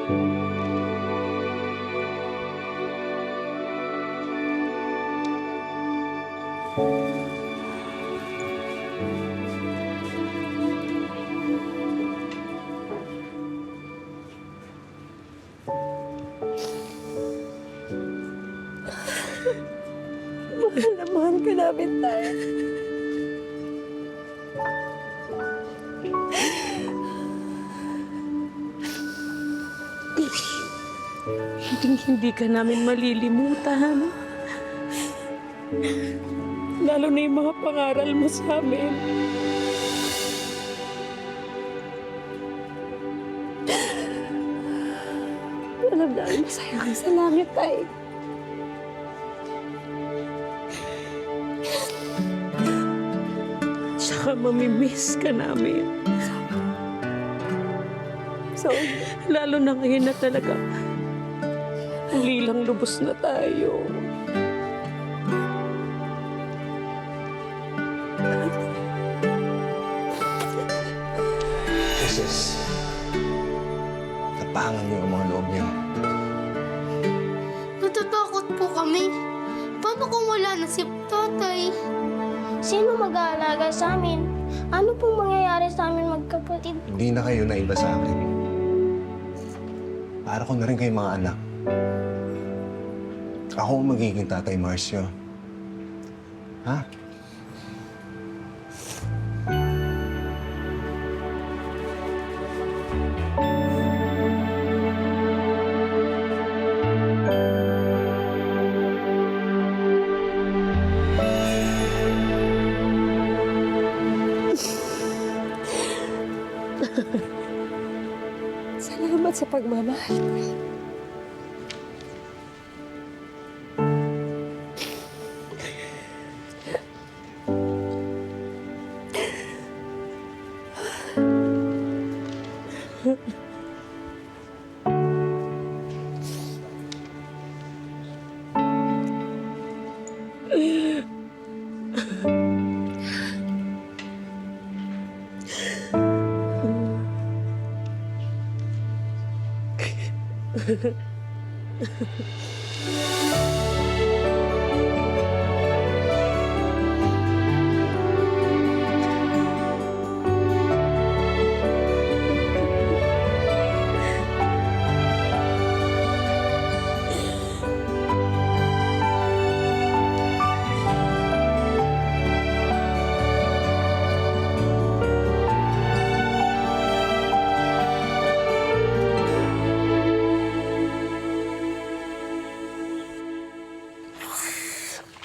Mahal na mahal ka namin tayo. Hindi ka namin malilimutan. Lalo na yung mga pangaral mo sa amin. Alam namin masaya ka sa langit tayo. Tsaka mamimiss ka namin. So, Lalo na ngayon na talaga ulilang lubos na tayo. Mrs. Tapangan niyo ang mga loob niyo. Natatakot po kami. Paano kung wala na si tatay? Sino mag-aalaga sa amin? Ano pong mangyayari sa amin magkapatid? Hindi na kayo naiba sa akin. Para ko na rin kayong mga anak. Ako ang magiging tatay, Marcio. Ha? salamat sa pagmamahal.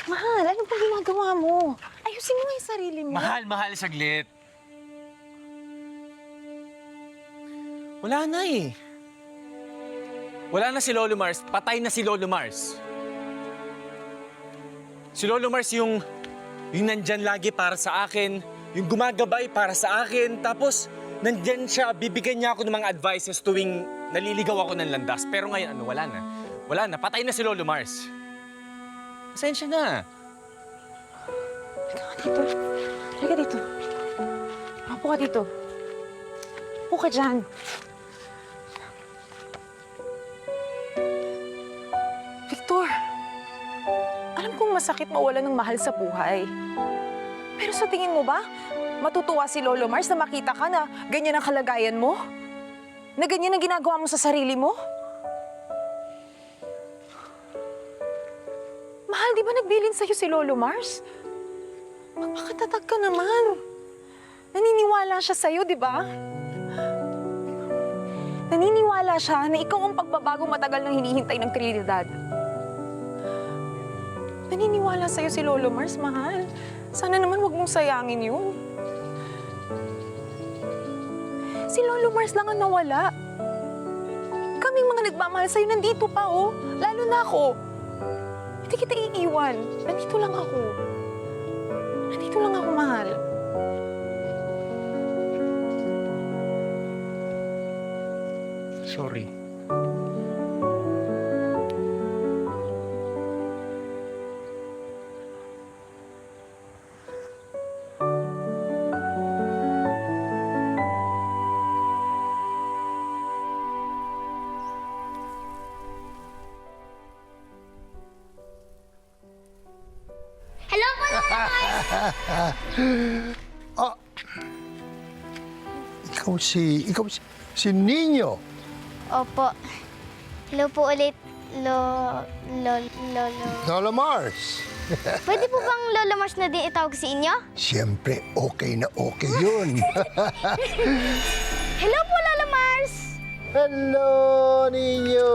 Mahal, ano pang ginagawa mo? Ayusin mo yung sarili mo. Mahal, saglit. Wala na eh. Wala na si Lolo Mars. Patay na si Lolo Mars. Si Lolo Mars yung nandyan lagi para sa akin, yung gumagabay para sa akin, tapos nandyan siya, bibigyan niya ako ng mga advices tuwing naliligaw ako ng landas. Pero ngayon, wala na. Wala na, patay na si Lolo Mars. Pasensya na. Dito. Halika dito. Mapo ka dito. Mapo ka dyan. Victor, alam kong masakit mawala ng mahal sa buhay. Pero sa tingin mo ba, matutuwa si Lolo Mars na makita ka na ganyan ang kalagayan mo? Na ganyan ang ginagawa mo sa sarili mo? Mahal, di ba nagbilin sa'yo si Lolo Mars? Magpakatatag ka naman. Naniniwala siya sa'yo, di ba? Naniniwala siya na ikaw ang pagbabago matagal nang hinihintay ng Trinidad. Naniniwala sa'yo si Lolo Mars, mahal. Sana naman wag mong sayangin yun. Si Lolo Mars lang ang nawala. Kaming mga nagmamahal sa'yo nandito pa, oh. Lalo na ako. Hindi kita iiwan. Nandito lang ako. Nandito lang ako, mahal. Sorry. Ah, ikaw si Nino. Opo. Hello po ulit, Lolo. Lola Mars. Pwede po bang Lola Mars na din itawag sa inyo? Siyempre, okay na okay yun. Hello po, Lola Mars! Hello, Nino.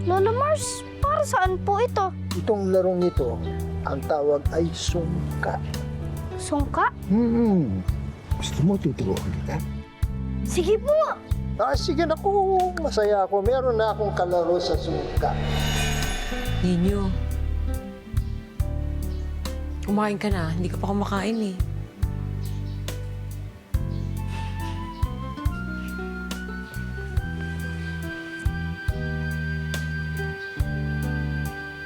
Lola Mars, para saan po ito? Itong larong ito, ang tawag ay sungka. Sungka? Gusto mo tuturuan kita? Sige po! Sige na ko. Masaya ako. Meron na akong kalaro sa sungka. Ninyo, kumain ka na. Hindi ka pa kumakain eh.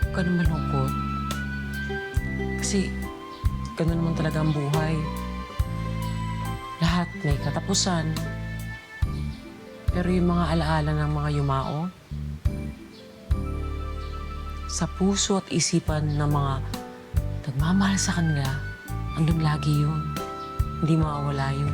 Huwag ka na malungkot. Kasi ganun naman talaga ang buhay. Lahat may katapusan. Pero yung mga alaala ng mga yumao, sa puso at isipan ng mga nagmamahal sa kanila, andun lagi yun. Hindi mawawala yun.